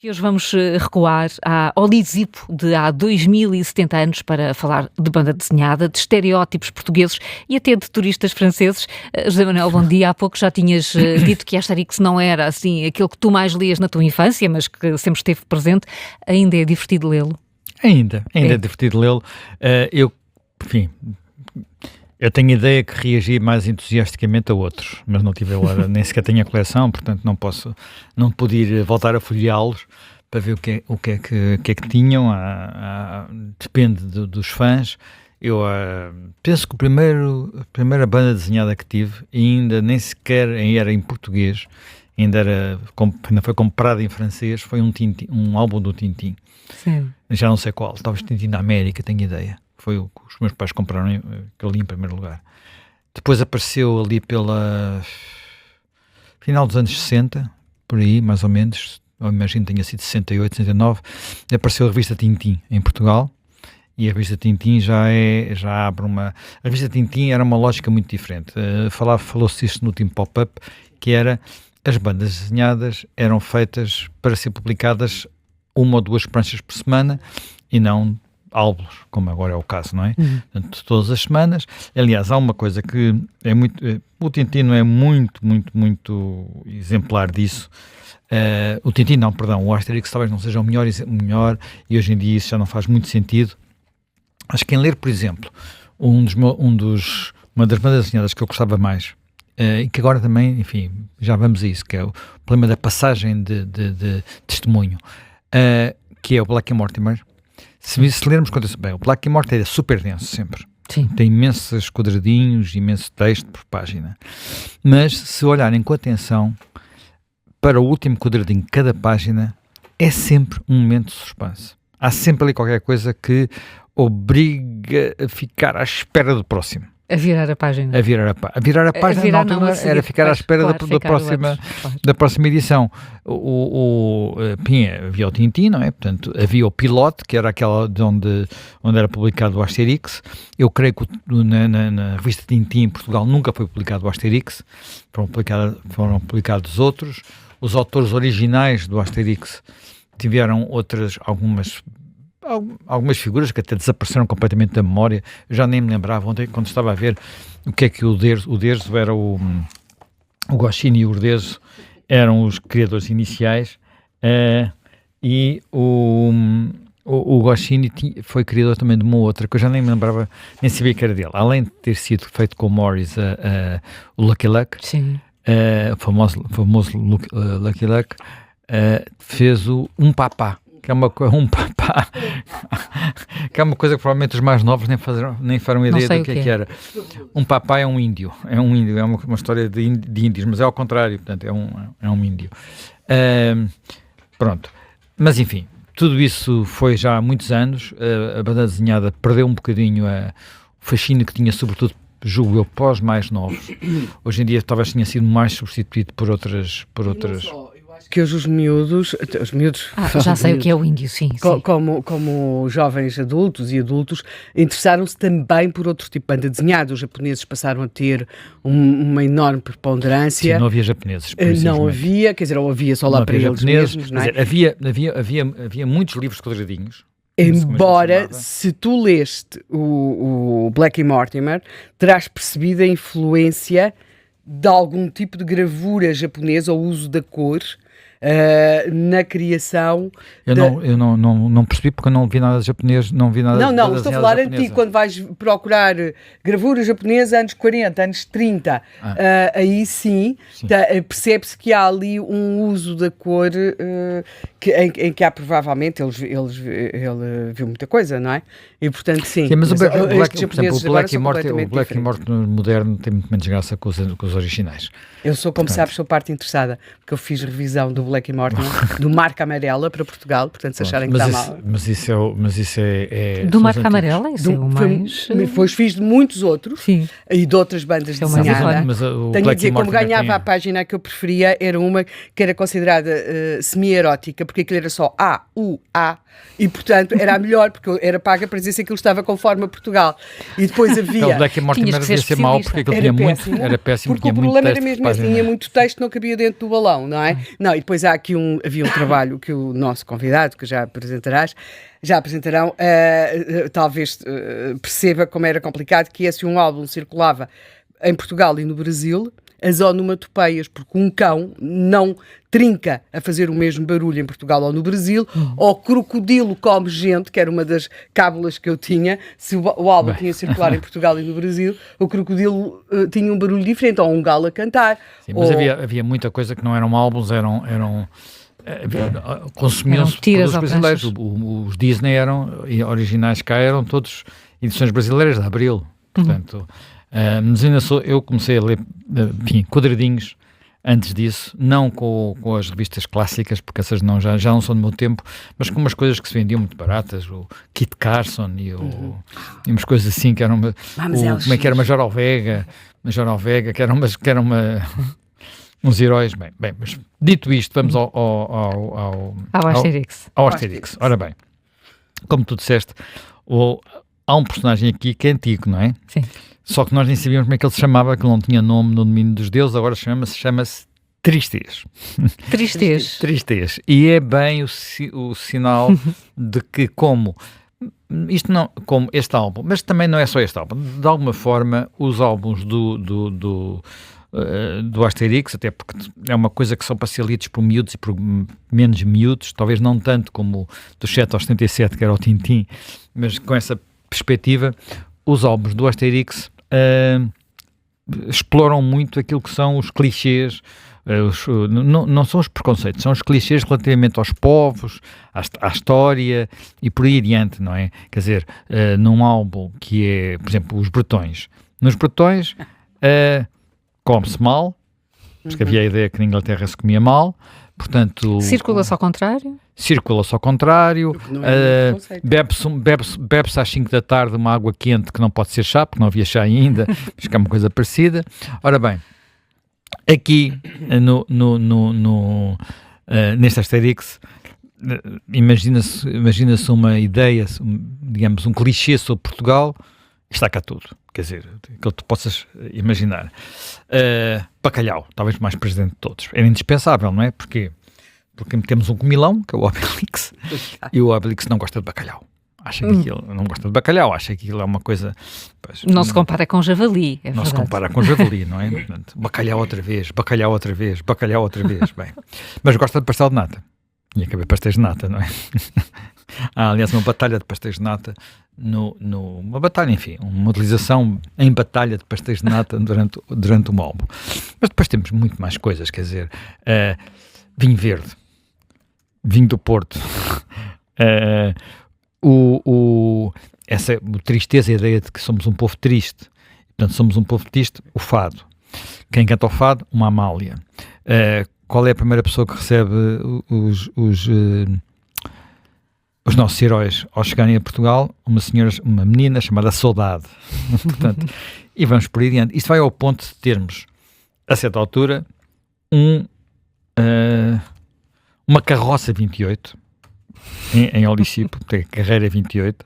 E hoje vamos recuar ao Lisipo de há 2070 anos para falar de banda desenhada, de estereótipos portugueses e até de turistas franceses. José Manuel, bom dia. Há pouco já tinhas dito que Asterix não era assim aquilo que tu mais lias na tua infância, mas que sempre esteve presente. Ainda é divertido lê-lo? Ainda é divertido lê-lo. Enfim, eu tenho a ideia que reagi mais entusiasticamente a outros, mas não tive agora, nem sequer tenho a coleção, portanto não pude ir voltar a folheá-los para ver o que é que tinham, depende dos fãs. Eu penso que a primeira banda desenhada que tive, ainda nem sequer era em português, ainda foi comprada em francês, foi um álbum do Tintin. Sim. Já não sei qual, talvez Tintin da América, tenho ideia. Foi o que os meus pais compraram, que eu li em primeiro lugar. Depois apareceu ali pela final dos anos 60, por aí, mais ou menos, eu imagino que tenha sido 68, 69, apareceu a revista Tintin em Portugal, e a revista Tintin já abre uma... A revista Tintin era uma lógica muito diferente. Falou-se isto no último pop-up, que era, as bandas desenhadas eram feitas para ser publicadas uma ou duas pranchas por semana, e não álbuns, como agora é o caso, não é? Portanto, todas as semanas. Aliás, há uma coisa que é muito... o Tintin não é muito exemplar disso. O Tintin não, perdão, o Asterix talvez não seja o melhor, e hoje em dia isso já não faz muito sentido. Acho que quem ler, por exemplo, uma das bandas desenhadas que eu gostava mais, e que agora também, enfim, já vamos a isso, que é o problema da passagem de testemunho, que é o Black Mortimer. Se lermos bem, o Black Mortimer é super denso sempre. Sim. Tem imensos quadradinhos, imenso texto por página. Mas se olharem com atenção para o último quadradinho de cada página, é sempre um momento de suspense. Há sempre ali qualquer coisa que obriga a ficar à espera do próximo. A virar a página. A virar a página na altura era ficar à espera da próxima edição. Havia o Tintin, não é? Portanto, havia o Pilote, que era aquela de onde era publicado o Asterix. Eu creio que na revista Tintin em Portugal nunca foi publicado o Asterix. Foram publicados outros. Os autores originais do Asterix tiveram algumas figuras que até desapareceram completamente da memória. Eu já nem me lembrava ontem, quando estava a ver o que é que o Derzo era o Goscinny e o Uderzo eram os criadores iniciais, e o Goscinny foi criador também de uma outra, que eu já nem me lembrava, nem sabia que era dele. Além de ter sido feito com o Morris o Lucky Luck, Sim. O famoso Lucky Luck, fez um papá, que é uma coisa que provavelmente os mais novos nem farão ideia do que é que era. Um papá é um índio, é uma história de índios, mas é ao contrário, portanto é um índio. Pronto, mas enfim, tudo isso foi já há muitos anos. A banda desenhada perdeu um bocadinho o fascínio que tinha, sobretudo, julgo eu, pós mais novos. Hoje em dia talvez tenha sido mais substituído por outras... Que hoje os miúdos já sei o que é o índio, sim. Como jovens adultos e adultos, interessaram-se também por outro tipo de banda desenhada. Os japoneses passaram a ter uma enorme preponderância. Sim, não havia japoneses. Não havia, quer dizer, ou havia só lá para eles mesmos, não é? Quer dizer, havia muitos livros quadradinhos. Embora, se tu leste o Black Mortimer, terás percebido a influência de algum tipo de gravura japonesa ou uso da cor na criação. Eu não percebi, porque eu não vi nada japonês, não vi nada. Não, estou a falar a ti, quando vais procurar gravura japonesa anos 40, anos 30, aí sim. Percebe-se que há ali um uso da cor em que há provavelmente, ele viu muita coisa, não é? E portanto sim. Mas o Black Mortimer moderno tem muito menos graça que os originais. Eu sou, como sabes, sou parte interessada, porque eu fiz revisão do Black Mortimer, do Marca Amarela para Portugal, portanto se acharem que está mal. Mas isso é do Marca Amarela? Isso é o mais... Depois fiz de muitos outros. Sim. E de outras bandas desenhadas. Tenho a dizer, como ganhava a página que eu preferia, era uma que era considerada semi-erótica, porque aquilo era só A, U, A, e portanto era a melhor, porque era paga para dizer se aquilo estava conforme a Portugal. E depois havia... O Black Mortimer devia ser mau, porque aquilo era péssimo, porque o problema era mesmo esse, tinha muito texto, não cabia dentro do balão, não é? Não, e depois depois havia um trabalho que o nosso convidado, que já apresentarão, talvez perceba como era complicado, que se um álbum circulava em Portugal e no Brasil, as onomatopeias, porque um cão não trinca a fazer o mesmo barulho em Portugal ou no Brasil, ou crocodilo come gente, que era uma das cábulas que eu tinha, se o álbum tinha circular em Portugal e no Brasil, o crocodilo tinha um barulho diferente, ou um galo a cantar. Sim, mas havia muita coisa que não eram álbuns, consumiam-se pelos brasileiros. Os Disney originais cá eram todos edições brasileiras de Abril, portanto... mas ainda eu comecei a ler quadradinhos antes disso, não com as revistas clássicas, porque essas já não são do meu tempo, mas com umas coisas que se vendiam muito baratas, o Kit Carson e umas coisas assim que eram como é que era, Major Alvega, que eram uns heróis. Bem, mas dito isto, vamos ao Asterix. Ora bem, como tu disseste, há um personagem aqui que é antigo, não é? Sim. Só que nós nem sabíamos como é que ele se chamava, que não tinha nome no domínio dos deuses, agora chama-se Tristez. Tristez. E é bem o sinal de que como este álbum, mas também não é só este álbum, de alguma forma os álbuns do Asterix, até porque é uma coisa que são para ser lidos por miúdos e por menos miúdos, talvez não tanto como dos 7 aos 77, que era o Tintin, mas com essa perspectiva, os álbuns do Asterix exploram muito aquilo que são os clichês, não são os preconceitos, são os clichês relativamente aos povos, à história e por aí adiante, não é? Quer dizer, num álbum que é, por exemplo, os Bretões. Nos Bretões come-se mal, porque havia a ideia que na Inglaterra se comia mal, portanto... Circula-se ao contrário. Bebe-se às 5 da tarde uma água quente que não pode ser chá, porque não havia chá ainda, mas que é uma coisa parecida. Ora bem, aqui neste Asterix, imagina-se uma ideia, digamos, um clichê sobre Portugal, está cá tudo, quer dizer, que tu possas imaginar. Bacalhau, talvez mais presente de todos. Era indispensável, não é? Porque temos um comilão, que é o Obelix, e o Obelix não gosta de bacalhau. Acha que aquilo não gosta de bacalhau, acha que aquilo é uma coisa... Pois, não se compara com javali, é não verdade. Se compara com javali, não é? Portanto, bacalhau outra vez, bem. Mas gosta de pastel de nata. Tinha que haver pastéis de nata, não é? Há, aliás, uma batalha de pastéis de nata, uma batalha, enfim, uma utilização em batalha de pastéis de nata durante um álbum. Mas depois temos muito mais coisas, quer dizer, vinho verde, vinho do Porto, essa tristeza, a ideia de que somos um povo triste, portanto somos um povo triste, o fado. Quem canta o fado? Uma Amália. Qual é a primeira pessoa que recebe os nossos heróis ao chegarem a Portugal? Uma menina chamada Saudade. Portanto, e vamos por aí adiante. Isto vai ao ponto de termos, a certa altura, uma carroça 28 em Olicipo, carreira 28,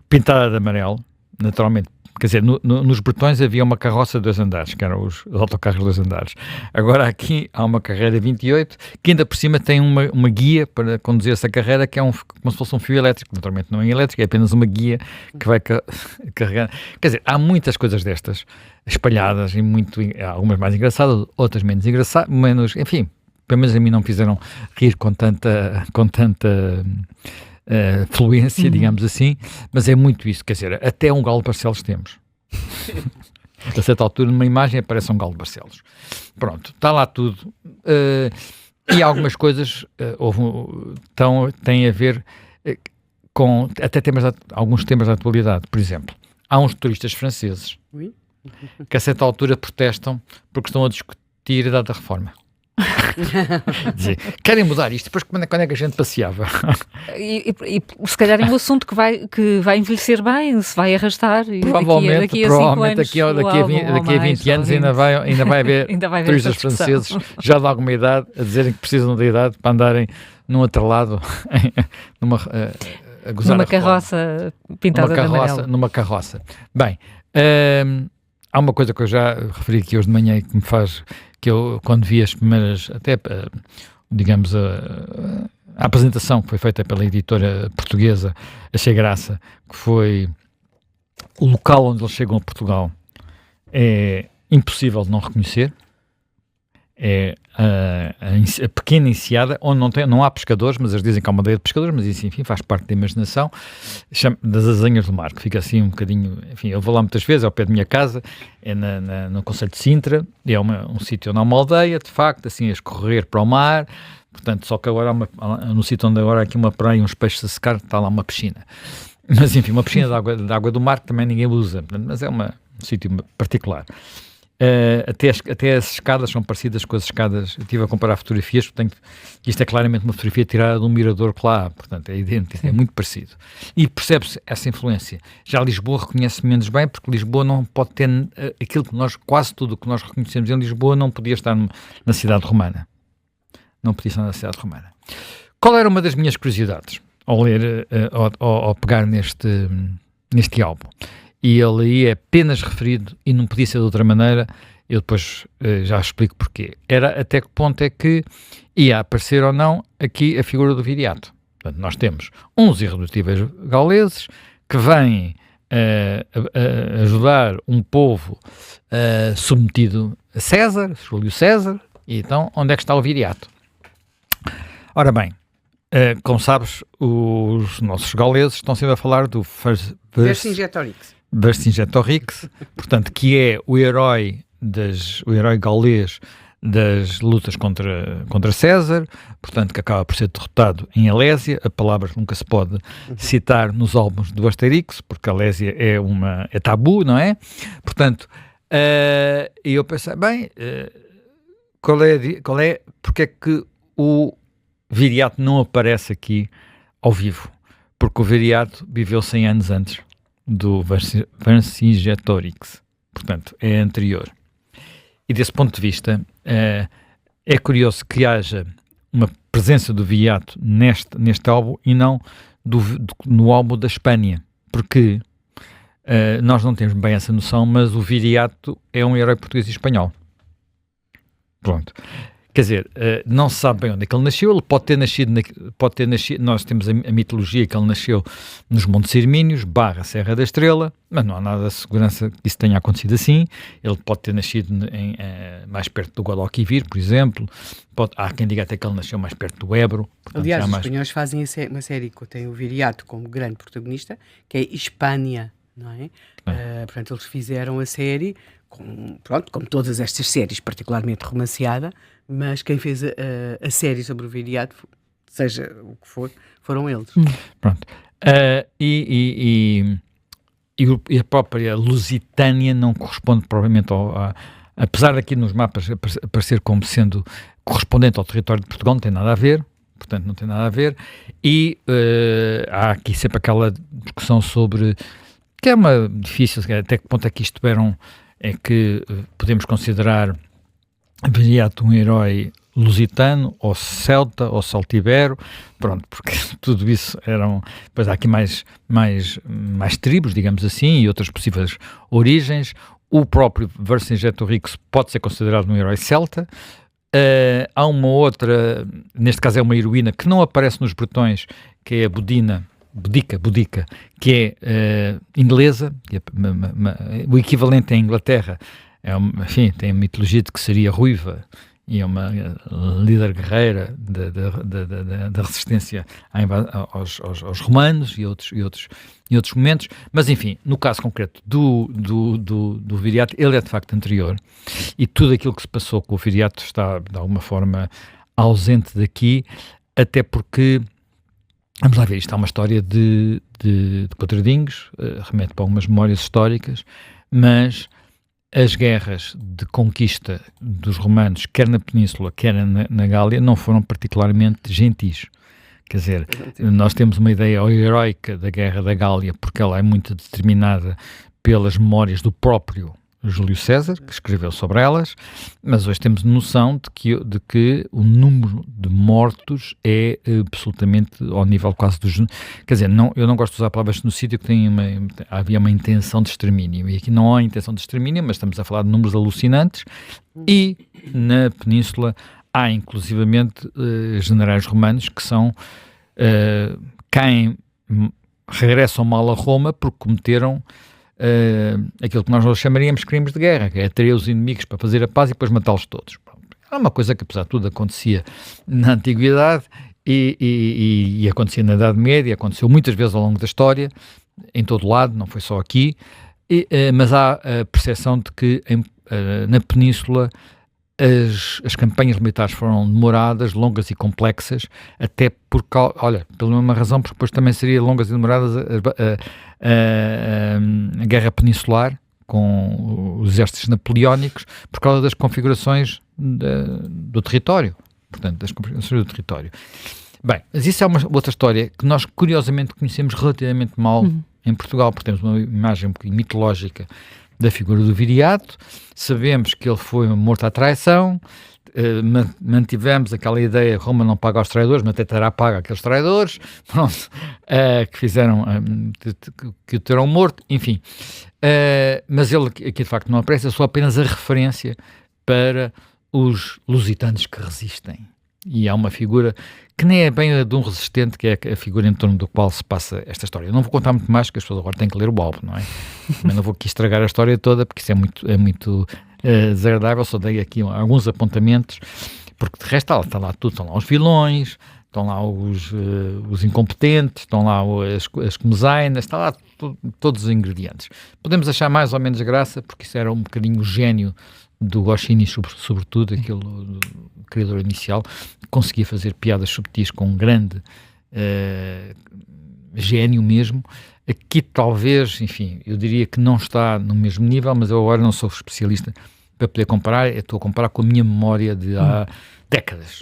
pintada de amarelo, naturalmente. Quer dizer, nos Bretões havia uma carroça de 2 andares, que eram os autocarros de 2 andares. Agora aqui há uma carreira 28, que ainda por cima tem uma guia para conduzir essa carreira, que é como se fosse um fio elétrico. Naturalmente não é elétrico, é apenas uma guia que vai carregar. Quer dizer, há muitas coisas destas espalhadas, e algumas mais engraçadas, outras menos engraçadas, enfim, pelo menos a mim não me fizeram rir com tanta fluência, digamos assim, mas é muito isso, quer dizer, até um Galo de Barcelos temos. A certa altura, numa imagem, aparece um Galo de Barcelos. Pronto, está lá tudo. E algumas coisas têm a ver com até alguns temas da atualidade. Por exemplo, há uns turistas franceses que a certa altura protestam porque estão a discutir a idade da reforma. Dizer, querem mudar isto, depois quando é que a gente passeava? E se calhar é um assunto que vai envelhecer bem, se vai arrastar, e daqui a 5 anos, daqui a 20 anos ainda vai haver turistas franceses já de alguma idade a dizerem que precisam de idade para andarem num outro lado a gozar numa carroça pintada de amarelo. Numa carroça. Bem, há uma coisa que eu já referi aqui hoje de manhã que me faz, que eu, quando vi as primeiras, até digamos, a apresentação que foi feita pela editora portuguesa, achei graça, que foi o local onde eles chegam a Portugal é impossível de não reconhecer. É a pequena enseada, onde não há pescadores, mas eles dizem que há uma aldeia de pescadores, mas isso, enfim, faz parte da imaginação, das Azenhas do Mar, que fica assim um bocadinho, enfim, eu vou lá muitas vezes, é ao pé da minha casa, é no concelho de Sintra, é um sítio onde há uma aldeia, de facto, assim, a escorrer para o mar, portanto, só que agora, no sítio onde agora há aqui uma praia, uns peixes a secar, está lá uma piscina. Mas, enfim, uma piscina de água do mar que também ninguém usa, mas é um sítio particular. Até as escadas são parecidas com as escadas. Eu estive a comparar fotografias, portanto, isto é claramente uma fotografia tirada de um mirador que lá há, portanto, é idêntico, é muito parecido. E percebe-se essa influência. Já Lisboa reconhece menos bem, porque Lisboa não pode ter aquilo que quase tudo o que nós reconhecemos em Lisboa não podia estar na cidade romana. Não podia estar na cidade romana. Qual era uma das minhas curiosidades ao ler, ao pegar neste álbum? E ele aí é apenas referido, e não podia ser de outra maneira, eu depois já explico porquê. Era até que ponto é que ia aparecer ou não aqui a figura do viriato. Portanto, nós temos uns irredutíveis gauleses que vêm ajudar um povo submetido a César, Júlio César, e então onde é que está o viriato? Ora bem, como sabes, os nossos gauleses estão sempre a falar do Vercingetorix, portanto, que é o herói gaulês das lutas contra César, portanto, que acaba por ser derrotado em Alésia. A palavra nunca se pode citar nos álbuns do Asterix, porque Alésia é tabu, não é? Portanto, e eu pensei, bem, porque é que o viriato não aparece aqui ao vivo? Porque o viriato viveu 100 anos antes do Vercingetorix, portanto, é anterior. E desse ponto de vista, é curioso que haja uma presença do viriato neste álbum e não no álbum da Espanha, porque nós não temos bem essa noção, mas o viriato é um herói português e espanhol. Pronto. Quer dizer, não se sabe bem onde é que ele nasceu. Ele pode ter nascido, nós temos a mitologia que ele nasceu nos Montes Irmínios, Serra da Estrela, mas não há nada de segurança que isso tenha acontecido assim. Ele pode ter nascido mais perto do Guadalquivir, por exemplo. Há quem diga até que ele nasceu mais perto do Ebro. Portanto, aliás, os espanhóis fazem uma série que tem o viriato como grande protagonista, que é Hispânia, não é? Portanto, eles fizeram a série, como todas estas séries, particularmente romanceada, mas quem fez a série sobre o viriato, seja o que for, foram eles. Pronto. E a própria Lusitânia não corresponde provavelmente apesar daqui nos mapas aparecer como sendo correspondente ao território de Portugal, não tem nada a ver. Portanto, não tem nada a ver. E há aqui sempre aquela discussão sobre, que é uma difícil, até que ponto é que isto é que podemos considerar viriato um herói lusitano, ou celta, ou celtibero, pronto, porque tudo isso depois há aqui mais tribos, digamos assim, e outras possíveis origens. O próprio Vercingetorix pode ser considerado um herói celta. Há uma outra, neste caso é uma heroína, que não aparece nos bretões, que é a Boudica, que é inglesa, que o equivalente em Inglaterra, enfim, tem a mitologia de que seria ruiva e é uma líder guerreira da resistência aos romanos e outros momentos, mas enfim, no caso concreto do viriato, ele é de facto anterior, e tudo aquilo que se passou com o viriato está de alguma forma ausente daqui, até porque, vamos lá ver, isto é uma história de quadradinhos, remete para algumas memórias históricas, mas as guerras de conquista dos romanos, quer na Península, quer na Gália, não foram particularmente gentis. Quer dizer, nós temos uma ideia heroica da Guerra da Gália, porque ela é muito determinada pelas memórias do próprio Júlio César, que escreveu sobre elas, mas hoje temos noção de que o número de mortos é absolutamente ao nível quase dos... Quer dizer, eu não gosto de usar palavras no sítio que havia uma intenção de extermínio, e aqui não há intenção de extermínio, mas estamos a falar de números alucinantes, e na Península há inclusivamente generais romanos que são quem regressam mal a Roma porque cometeram aquilo que nós hoje chamaríamos crimes de guerra, que é atrair os inimigos para fazer a paz e depois matá-los todos. É uma coisa que, apesar de tudo, acontecia na Antiguidade e acontecia na Idade Média, aconteceu muitas vezes ao longo da história, em todo lado, não foi só aqui, mas há a percepção de que na Península as campanhas militares foram demoradas, longas e complexas, até por, olha, pela mesma razão, porque depois também seria longas e demoradas a Guerra Peninsular, com os exércitos napoleónicos, por causa das configurações do território. Portanto, das configurações do território. Bem, mas isso é uma outra história que nós, curiosamente, conhecemos relativamente mal em Portugal, porque temos uma imagem um bocadinho mitológica da figura do Viriato, sabemos que ele foi morto à traição, mantivemos aquela ideia, Roma não paga aos traidores, mas até terá pago aqueles traidores, pronto, que fizeram, que o terão morto, enfim. Mas ele aqui de facto não aparece, é só apenas a referência para os lusitanos que resistem. E há uma figura que nem é bem a de um resistente, que é a figura em torno do qual se passa esta história. Eu não vou contar muito mais, porque as pessoas agora têm que ler o álbum, não é? Mas não vou aqui estragar a história toda, porque isso é muito desagradável. Só dei aqui alguns apontamentos, porque de resto está lá tudo. Estão lá os vilões, estão lá os incompetentes, estão lá as comezainas, está lá todos os ingredientes. Podemos achar mais ou menos graça, porque isso era um bocadinho o gênio do Goscinny, sobretudo, aquele criador inicial, conseguia fazer piadas subtis com um grande gênio mesmo. Aqui talvez, enfim, eu diria que não está no mesmo nível, mas eu agora não sou especialista para poder comparar, eu estou a comparar com a minha memória de há décadas.